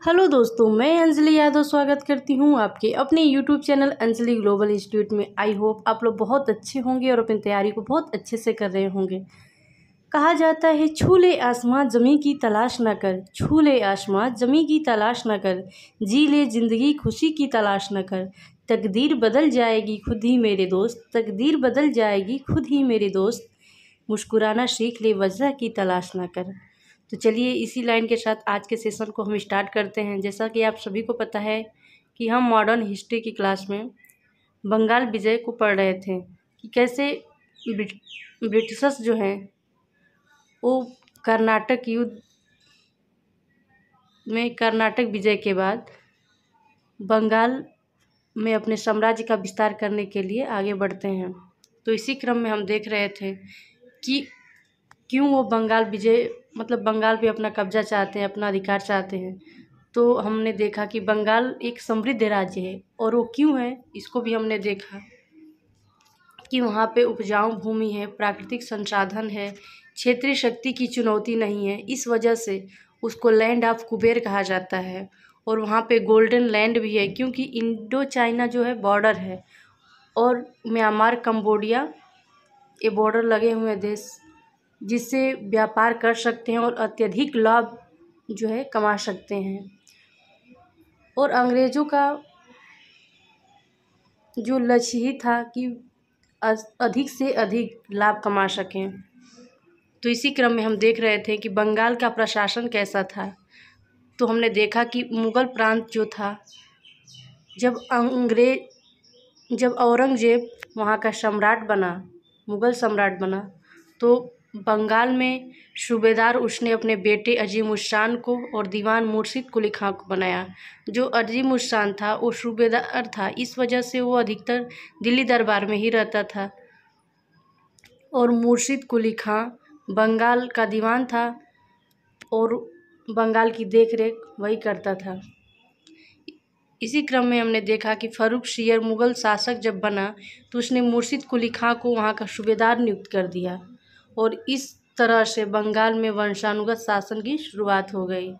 Hello दोस्तों, मैं अंजलि यादव स्वागत करती हूँ आपके अपने YouTube channel Anjali global institute में। आई होप आप लोग बहुत अच्छे होंगे और अपनी तैयारी को बहुत अच्छे से कर रहे होंगे। कहा जाता है छू ले आसमां ज़मीं की तलाश न कर, छू ले आसमां ज़मीं की तलाश न कर, जी ले ज़िंदगी खुशी की तलाश न कर। तकदीर बदल जाएगी खुद ही मेरे दोस्त, तकदीर बदल जाएगी खुद ही मेरे दोस्त, मुस्कुराना सीख ले वजह की तलाश न कर। तो चलिए इसी लाइन के साथ आज के सेशन को हम स्टार्ट करते हैं। जैसा कि आप सभी को पता है कि हम मॉडर्न हिस्ट्री की क्लास में बंगाल विजय को पढ़ रहे थे कि कैसे ब्रिटिशर्स जो हैं वो कर्नाटक युद्ध में कर्नाटक विजय के बाद बंगाल में अपने साम्राज्य का विस्तार करने के लिए आगे बढ़ते हैं। तो इसी क्रम में हम देख रहे थे कि क्यों वो बंगाल विजय बंगाल पे अपना कब्जा चाहते हैं, अपना अधिकार चाहते हैं। तो हमने देखा कि बंगाल एक समृद्ध राज्य है और वो क्यों है, इसको भी हमने देखा कि वहाँ पे उपजाऊ भूमि है, प्राकृतिक संसाधन है, क्षेत्रीय शक्ति की चुनौती नहीं है। इस वजह से उसको लैंड ऑफ कुबेर कहा जाता है। और वहाँ पे गोल्डन लैंड भी है क्योंकि इंडो चाइना जो है बॉर्डर है और म्यांमार कंबोडिया ये बॉर्डर लगे हुए देश, जिससे व्यापार कर सकते हैं और अत्यधिक लाभ जो है कमा सकते हैं। और अंग्रेज़ों का जो लक्ष्य ही था कि अधिक से अधिक लाभ कमा सकें। तो इसी क्रम में हम देख रहे थे कि बंगाल का प्रशासन कैसा था। तो हमने देखा कि मुग़ल प्रांत जो था, जब औरंगज़ेब वहाँ का सम्राट बना, मुग़ल सम्राट बना, तो बंगाल में सूबेदार उसने अपने बेटे अजीम उस शान को और दीवान मुर्शिद कुली खां को बनाया। जो अजीम उस शान था वो सूबेदार था, इस वजह से वो अधिकतर दिल्ली दरबार में ही रहता था और मुर्शिद कुली खां बंगाल का दीवान था और बंगाल की देखरेख वही करता था। इसी क्रम में हमने देखा कि फ़र्रुखसियर मुग़ल शासक जब बना तो उसने मुर्शिद कुली खां को वहाँ का सूबेदार नियुक्त कर दिया और इस तरह से बंगाल में वंशानुगत शासन की शुरुआत हो गई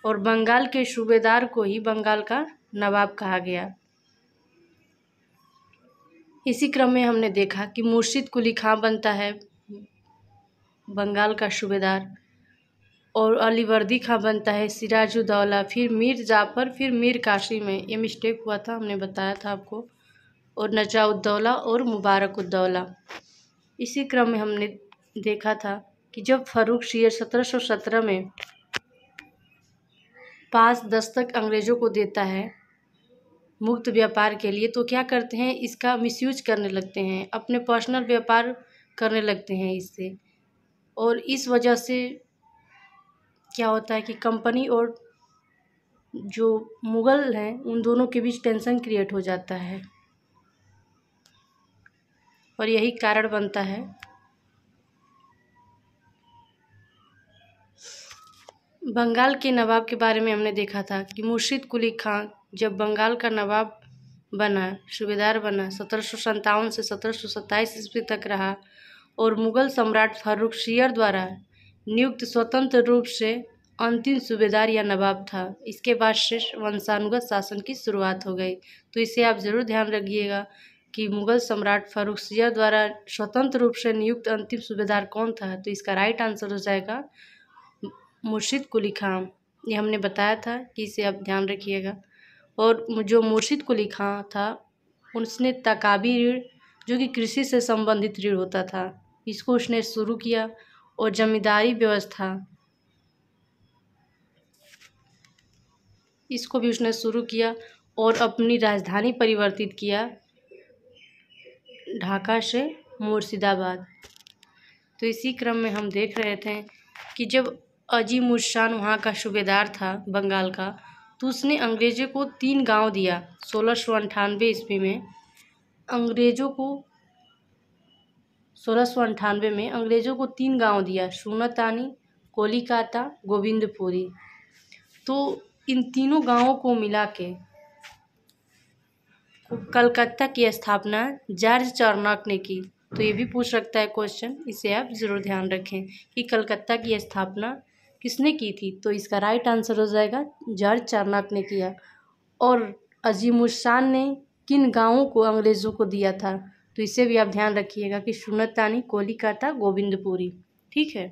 और बंगाल के सूबेदार को ही बंगाल का नवाब कहा गया। इसी क्रम में हमने देखा कि मुर्शिद कुली खां बनता है बंगाल का सूबेदार और अलीवर्दी खां बनता है सिराजुद्दौला, फिर मीर जाफ़र, फिर मीर कासिम। में ये मिस्टेक हुआ था, हमने बताया था आपको, और नजाउद्दौला और मुबारकुद्दौला। इसी क्रम में हमने देखा था कि जब फ़र्रुखसियर 1717 में पास दस्तक अंग्रेज़ों को देता है मुक्त व्यापार के लिए, तो क्या करते हैं, इसका मिसयूज करने लगते हैं, अपने पर्सनल व्यापार करने लगते हैं इससे। और इस वजह से क्या होता है कि कंपनी और जो मुग़ल हैं उन दोनों के बीच टेंशन क्रिएट हो जाता है और यही कारण बनता है बंगाल के नवाब के बारे में हमने देखा था कि मुर्शिद कुली खां जब बंगाल का नवाब बना, सूबेदार बना, 1757 से 1727 ईस्वी तक रहा और मुग़ल सम्राट फ़र्रुखसियर द्वारा नियुक्त स्वतंत्र रूप से अंतिम सूबेदार या नवाब था। इसके बाद से वंशानुगत शासन की शुरुआत हो गई। तो इसे आप ज़रूर ध्यान रखिएगा कि मुग़ल सम्राट फ़र्रुखसियर द्वारा स्वतंत्र रूप से नियुक्त अंतिम सूबेदार कौन था। तो इसका राइट आंसर हो जाएगा मुर्शिद कुली खां। ये हमने बताया था कि इसे आप ध्यान रखिएगा। और जो मुर्शिद कुली खां था उसने तकाबी ऋण, जो कि कृषि से संबंधित ऋण होता था, इसको उसने शुरू किया और जमींदारी व्यवस्था इसको भी उसने शुरू किया और अपनी राजधानी परिवर्तित किया ढाका से मुर्शिदाबाद। तो इसी क्रम में हम देख रहे थे कि जब अजीम उस शान वहाँ का सूबेदार था बंगाल का, तो उसने अंग्रेज़ों को 3 गांव दिया। 1698 ईस्वी में अंग्रेज़ों को 1698 में अंग्रेज़ों को 3 गांव दिया, सुनतानी, कोलिकाता, गोविंदपुरी। तो इन तीनों गांवों को मिला के कलकत्ता की स्थापना जॉर्ज चार्नक ने की। तो ये भी पूछ सकता है क्वेश्चन, इसे आप ज़रूर ध्यान रखें कि कलकत्ता की स्थापना किसने की थी? तो इसका राइट आंसर हो जाएगा जॉर्ज चार्नक ने किया। और अजीमुशान ने किन गाँवों को अंग्रेज़ों को दिया था? तो इसे भी आप ध्यान रखिएगा कि सुनतानी, कोलिकाता, गोविंदपुरी। ठीक है।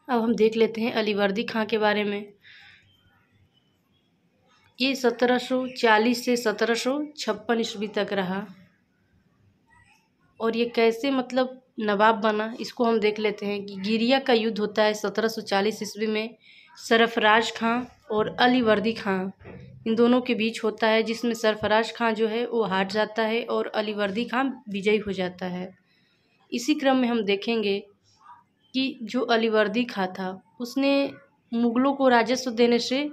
अब हम देख लेते हैं अलीवर्दी खां के बारे में। ये 1740 से 1756 ईस्वी तक रहा। और ये कैसे मतलब नवाब बना, इसको हम देख लेते हैं कि गिरिया का युद्ध होता है 1740 ईस्वी में सरफराज खां और अलीवर्दी खां, इन दोनों के बीच होता है, जिसमें सरफराज खां जो है वो हार जाता है और अलीवर्दी खां विजयी हो जाता है। इसी क्रम में हम देखेंगे कि जो अलीवर्दी खां था उसने मुग़लों को राजस्व देने से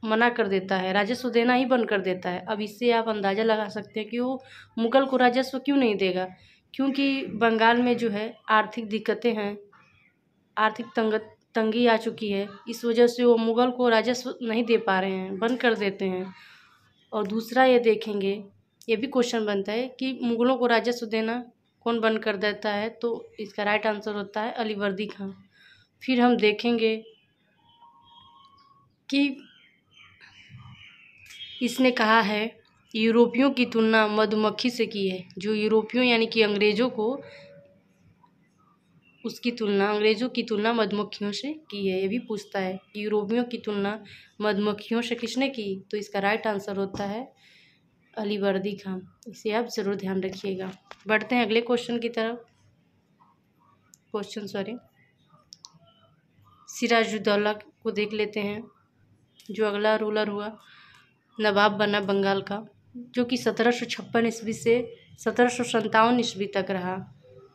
मना कर देता है, राजस्व देना ही बंद कर देता है। अब इससे आप अंदाज़ा लगा सकते हैं कि वो मुग़ल को राजस्व क्यों नहीं देगा, क्योंकि बंगाल में जो है आर्थिक दिक्कतें हैं, आर्थिक तंगी आ चुकी है। इस वजह से वो मुग़ल को राजस्व नहीं दे पा रहे हैं, बंद कर देते हैं। और दूसरा ये देखेंगे, ये भी क्वेश्चन बनता है कि मुग़लों को राजस्व देना कौन बंद कर देता है? तो इसका राइट आंसर होता है अलीवर्दी खां। फिर हम देखेंगे कि इसने कहा है यूरोपियों की तुलना मधुमक्खी से की है। जो यूरोपियों यानी कि अंग्रेज़ों को, उसकी तुलना, अंग्रेज़ों की तुलना मधुमक्खियों से की है। ये भी पूछता है यूरोपियों की तुलना मधुमक्खियों से किसने की? तो इसका राइट आंसर होता है अलीवर्दी खां। इसे आप ज़रूर ध्यान रखिएगा। बढ़ते हैं अगले क्वेश्चन की तरफ। सिराजुद्दौला को देख लेते हैं, जो अगला रूलर हुआ, नवाब बना बंगाल का, जो कि 1756 ईस्वी से 1757 ईस्वी तक रहा।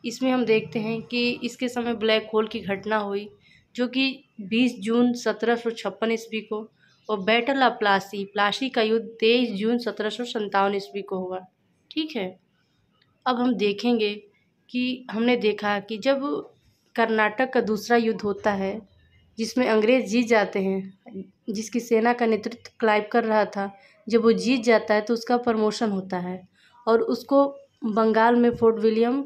इसमें हम देखते हैं कि इसके समय ब्लैक होल की घटना हुई, जो कि 20 जून 1756 ईस्वी को, और बैटल ऑफ प्लासी, प्लासी का युद्ध 23 जून 1757 ईस्वी को हुआ। ठीक है। अब हम देखेंगे कि हमने देखा कि जब कर्नाटक का दूसरा युद्ध होता है, जिसमें अंग्रेज़ जीत जाते हैं, जिसकी सेना का नेतृत्व क्लाइव कर रहा था, जब वो जीत जाता है तो उसका प्रमोशन होता है और उसको बंगाल में फोर्ट विलियम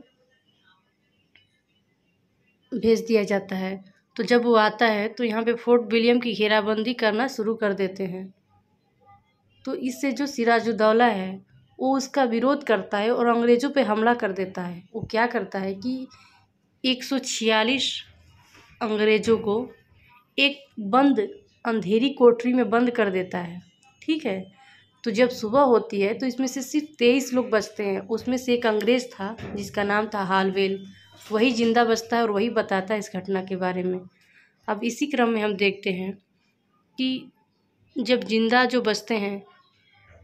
भेज दिया जाता है। तो जब वो आता है तो यहाँ पे फोर्ट विलियम की घेराबंदी करना शुरू कर देते हैं। तो इससे जो सिराजुद्दौला है वो उसका विरोध करता है और अंग्रेज़ों पे हमला कर देता है। वो क्या करता है कि 146 अंग्रेज़ों को एक बंद अंधेरी कोठरी में बंद कर देता है। ठीक है। तो जब सुबह होती है तो इसमें से सिर्फ 23 लोग बचते हैं। उसमें से एक अंग्रेज़ था जिसका नाम था हालवेल, वही जिंदा बचता है और वही बताता है इस घटना के बारे में। अब इसी क्रम में हम देखते हैं कि जब जिंदा जो बचते हैं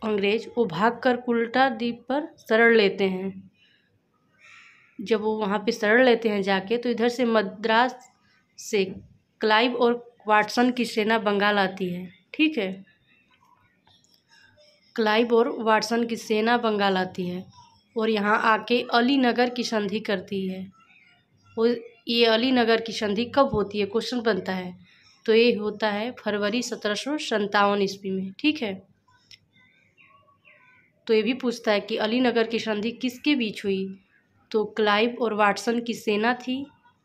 अंग्रेज़, वो भागकर कुल्टा द्वीप पर शरण लेते हैं। जब वो वहाँ पे शरण लेते हैं जाके, तो इधर से मद्रास से क्लाइव और वाटसन की सेना बंगाल आती है। ठीक है। क्लाइव और वाटसन की सेना बंगाल आती है और यहाँ आके अलीनगर की संधि करती है। और ये अलीनगर की संधि कब होती है, क्वेश्चन बनता है। तो ये होता है फरवरी 1757 ईस्वी में। ठीक है। तो ये भी पूछता है कि अलीनगर की संधि किसके बीच हुई? तो क्लाइव और वाटसन की सेना थी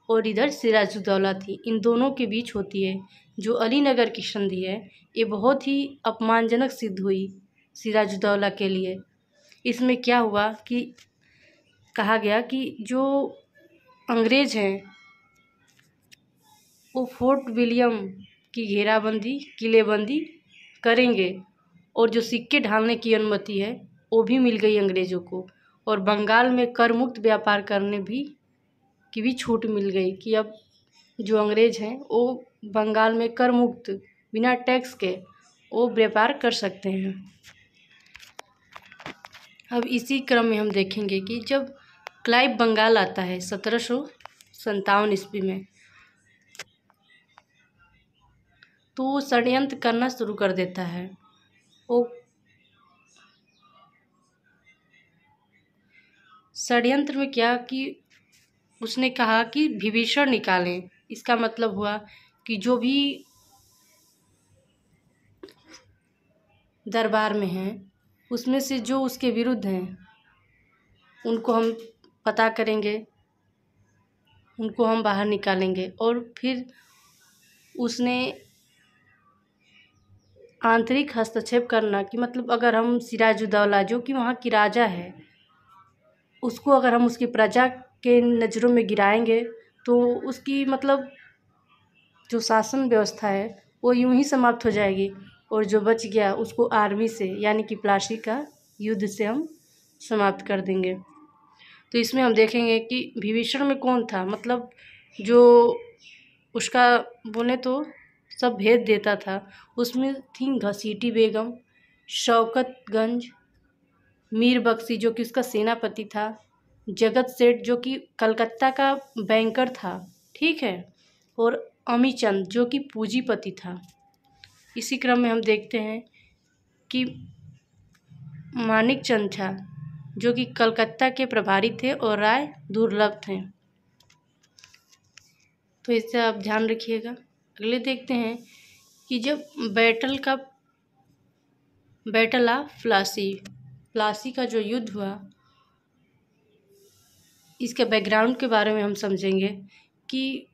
और इधर सिराजुद्दौला थी, इन दोनों के बीच होती है। जो अलीनगर की संधि है ये बहुत ही अपमानजनक सिद्ध हुई सिराजुद्दौला के लिए। इसमें क्या हुआ कि कहा गया कि जो अंग्रेज़ हैं वो फोर्ट विलियम की घेराबंदी, किलेबंदी करेंगे और जो सिक्के ढालने की अनुमति है वो भी मिल गई अंग्रेज़ों को, और बंगाल में कर मुक्त व्यापार करने की भी छूट मिल गई कि अब जो अंग्रेज़ हैं वो बंगाल में कर मुक्त, बिना टैक्स के वो व्यापार कर सकते हैं। अब इसी क्रम में हम देखेंगे कि जब क्लाइव बंगाल आता है 1757 ईस्वी में, तो वो षड्यंत्र करना शुरू कर देता है। वो षड्यंत्र में क्या कि उसने कहा कि विभीषण निकालें। इसका मतलब हुआ कि जो भी दरबार में हैं उसमें से जो उसके विरुद्ध हैं उनको हम पता करेंगे उनको हम बाहर निकालेंगे। और फिर उसने आंतरिक हस्तक्षेप करना कि मतलब अगर हम सिराजुद्दौला जो कि वहाँ की राजा है, उसको अगर हम उसकी प्रजा के नज़रों में गिराएंगे तो उसकी मतलब जो शासन व्यवस्था है वो यूं ही समाप्त हो जाएगी। और जो बच गया उसको आर्मी से यानी कि प्लासी का युद्ध से हम समाप्त कर देंगे। तो इसमें हम देखेंगे कि विभीषण में कौन था, मतलब जो उसका बोले तो सब भेद देता था। उसमें थी घसीटी बेगम, शौकतगंज, मीर बख्शी जो कि उसका सेनापति था, जगत सेठ जो कि कलकत्ता का बैंकर था, ठीक है, और अमीचंद जो कि पूंजीपति था। इसी क्रम में हम देखते हैं कि मानिक चंद था जो कि कलकत्ता के प्रभारी थे और राय दुर्लभ थे। तो इससे आप ध्यान रखिएगा। अगले देखते हैं कि जब बैटल ऑफ प्लासी का जो युद्ध हुआ, इसके बैकग्राउंड के बारे में हम समझेंगे कि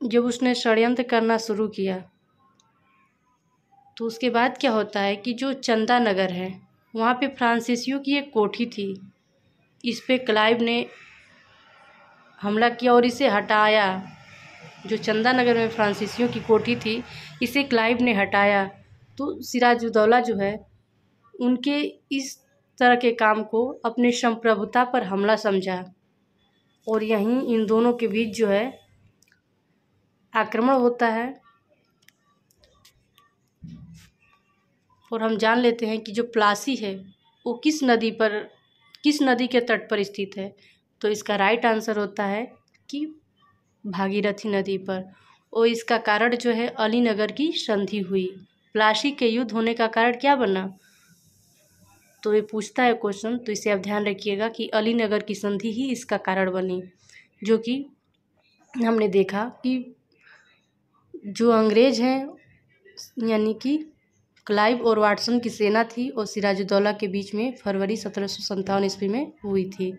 जब उसने षड्यंत्र करना शुरू किया तो उसके बाद क्या होता है कि जो चंदा नगर है वहाँ पे फ्रांसीसियों की एक कोठी थी। इस पे क्लाइव ने हमला किया और इसे हटाया। जो चंदा नगर में फ्रांसीसियों की कोठी थी, इसे क्लाइव ने हटाया। तो सिराजुद्दौला जो है उनके इस तरह के काम को अपने संप्रभुता पर हमला समझा और यहीं इन दोनों के बीच जो है आक्रमण होता है। और हम जान लेते हैं कि जो प्लासी है वो किस नदी के तट पर स्थित है। तो इसका राइट आंसर होता है कि भागीरथी नदी पर। और इसका कारण जो है अलीनगर की संधि हुई। प्लासी के युद्ध होने का कारण क्या बना, तो ये पूछता है क्वेश्चन, तो इसे आप ध्यान रखिएगा कि अलीनगर की संधि ही इसका कारण बनी। जो कि हमने देखा कि जो अंग्रेज हैं यानी कि क्लाइव और वाटसन की सेना थी और सिराजुद्दौला के बीच में फरवरी 1757 ईस्वी में हुई थी।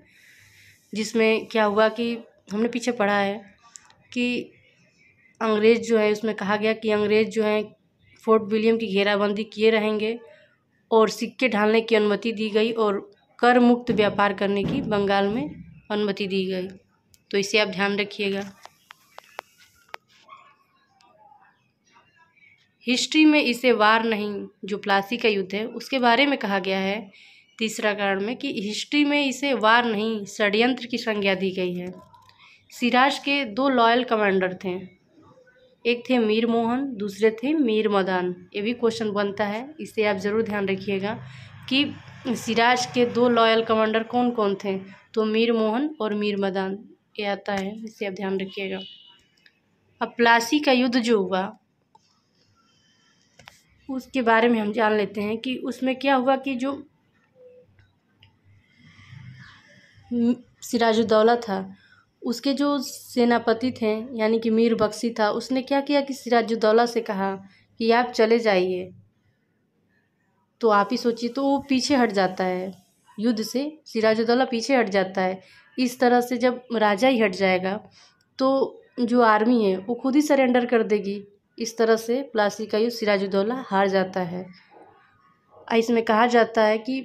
जिसमें क्या हुआ कि हमने पीछे पढ़ा है कि अंग्रेज़ जो है, उसमें कहा गया कि अंग्रेज़ जो हैं फोर्ट विलियम की घेराबंदी किए रहेंगे और सिक्के ढालने की अनुमति दी गई और कर मुक्त व्यापार करने की बंगाल में अनुमति दी गई। तो इसे आप ध्यान रखिएगा। हिस्ट्री में इसे वार नहीं, जो प्लासी का युद्ध है उसके बारे में कहा गया है तीसरा कारण में कि हिस्ट्री में इसे वार नहीं षड्यंत्र की संज्ञा दी गई है। सिराज के 2 लॉयल कमांडर थे, एक थे मीर मोहन, दूसरे थे मीर मदान। ये भी क्वेश्चन बनता है, इसे आप ज़रूर ध्यान रखिएगा कि सिराज के 2 लॉयल कमांडर कौन कौन थे, तो मीर मोहन और मीर मदान ये आता है, इसे आप ध्यान रखिएगा। अब प्लासी का युद्ध जो हुआ उसके बारे में हम जान लेते हैं कि उसमें क्या हुआ कि जो सिराजुद्दौला था उसके जो सेनापति थे यानी कि मीर बख्शी था, उसने क्या किया कि सिराजुद्दौला से कहा कि आप चले जाइए। तो आप ही सोचिए, तो वो पीछे हट जाता है युद्ध से, सिराजुद्दौला पीछे हट जाता है। इस तरह से जब राजा ही हट जाएगा तो जो आर्मी है वो खुद ही सरेंडर कर देगी। इस तरह से प्लासी का युद्ध सिराजुद्दौला हार जाता है। इसमें कहा जाता है कि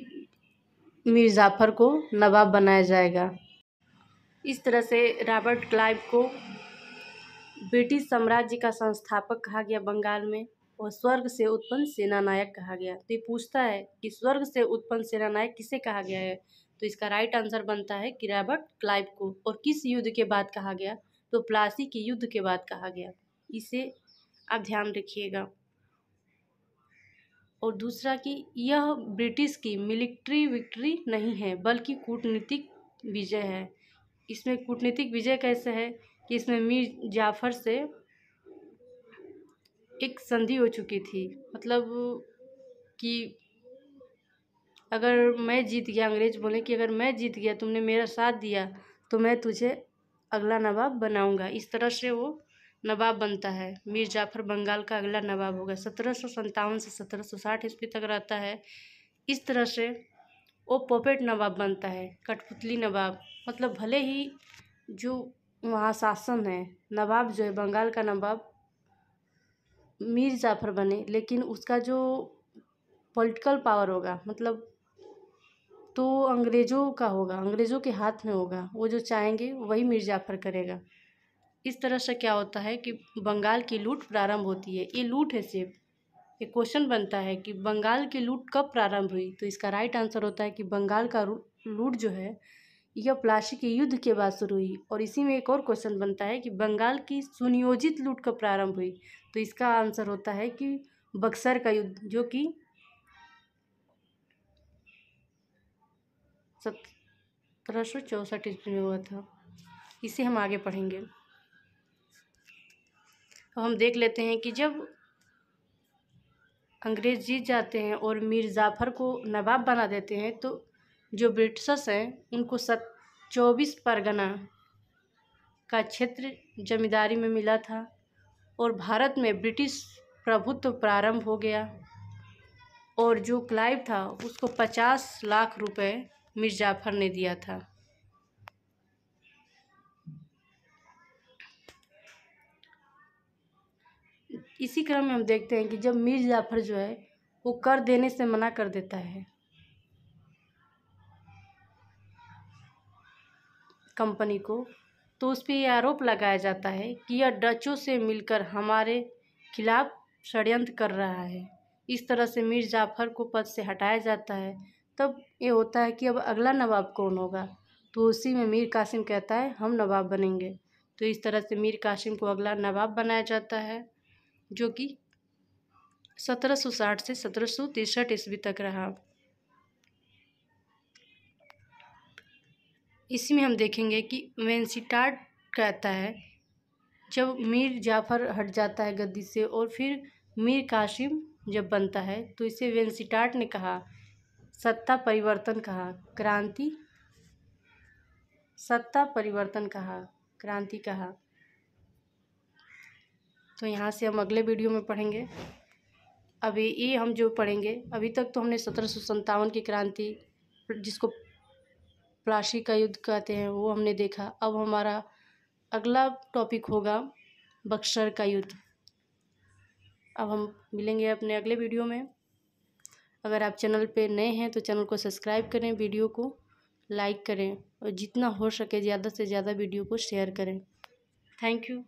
मीर जाफ़र को नवाब बनाया जाएगा। इस तरह से रॉबर्ट क्लाइव को ब्रिटिश साम्राज्य का संस्थापक कहा गया बंगाल में और स्वर्ग से उत्पन्न सेनानायक कहा गया। तो ये पूछता है कि स्वर्ग से उत्पन्न सेनानायक किसे कहा गया है, तो इसका राइट आंसर बनता है कि रॉबर्ट क्लाइव को। और किस युद्ध के बाद कहा गया, तो प्लासी के युद्ध के बाद कहा गया। इसे आप ध्यान रखिएगा। और दूसरा कि यह ब्रिटिश की मिलिट्री विक्ट्री नहीं है बल्कि कूटनीतिक विजय है। इसमें कूटनीतिक विजय कैसे है कि इसमें मीर जाफ़र से एक संधि हो चुकी थी, मतलब कि अगर मैं जीत गया, अंग्रेज बोले कि अगर मैं जीत गया, तुमने मेरा साथ दिया तो मैं तुझे अगला नवाब बनाऊंगा। इस तरह से वो नवाब बनता है। मीर जाफ़र बंगाल का अगला नवाब होगा। 1757 से 1760 ईस्वी तक रहता है। इस तरह से वो पपेट नवाब बनता है, कठपुतली नवाब। मतलब भले ही जो वहाँ शासन है, नवाब जो है बंगाल का नवाब मीर जाफ़र बने, लेकिन उसका जो पॉलिटिकल पावर होगा मतलब तो अंग्रेज़ों का होगा, अंग्रेज़ों के हाथ में होगा। वो जो चाहेंगे वही मीर जाफ़र करेगा। इस तरह से क्या होता है कि बंगाल की लूट प्रारंभ होती है। ये लूट है सिर्फ। ये क्वेश्चन बनता है कि बंगाल की लूट कब प्रारंभ हुई, तो इसका राइट आंसर होता है कि बंगाल का लूट जो है यह प्लासी के युद्ध के बाद शुरू हुई। और इसी में एक और क्वेश्चन बनता है कि बंगाल की सुनियोजित लूट कब प्रारंभ हुई, तो इसका आंसर होता है कि बक्सर का युद्ध, जो कि 1764 ईस्वी में हुआ था। इसे हम आगे पढ़ेंगे। अब हम देख लेते हैं कि जब अंग्रेज़ जीत जाते हैं और मीर जाफ़र को नवाब बना देते हैं, तो जो ब्रिटिशर्स हैं उनको 24 परगना का क्षेत्र जमींदारी में मिला था और भारत में ब्रिटिश प्रभुत्व प्रारंभ हो गया। और जो क्लाइव था उसको 50 लाख रुपए मीर जाफ़र ने दिया था। इसी क्रम में हम देखते हैं कि जब मीर जाफ़र जो है वो कर देने से मना कर देता है कंपनी को, तो उस पर यह आरोप लगाया जाता है कि यह डचों से मिलकर हमारे खिलाफ षड्यंत्र कर रहा है। इस तरह से मीर जाफ़र को पद से हटाया जाता है। तब ये होता है कि अब अगला नवाब कौन होगा, तो उसी में मीर कासिम कहता है हम नवाब बनेंगे। तो इस तरह से मीर कासिम को अगला नवाब बनाया जाता है, जो कि 1760 से 1763 ईस्वी तक रहा। इसी में हम देखेंगे कि वेंसिटार्ड कहता है जब मीर जाफ़र हट जाता है गद्दी से और फिर मीर कासिम जब बनता है, तो इसे वेंसिटार्ड ने कहा सत्ता परिवर्तन कहा, सत्ता परिवर्तन कहा, क्रांति कहा। तो यहाँ से हम अगले वीडियो में पढ़ेंगे। अभी ये हम जो पढ़ेंगे, अभी तक तो हमने 1757 की क्रांति, जिसको प्लासी का युद्ध कहते हैं, वो हमने देखा। अब हमारा अगला टॉपिक होगा बक्सर का युद्ध। अब हम मिलेंगे अपने अगले वीडियो में। अगर आप चैनल पे नए हैं तो चैनल को सब्सक्राइब करें, वीडियो को लाइक करें और जितना हो सके ज़्यादा से ज़्यादा वीडियो को शेयर करें। Thank you.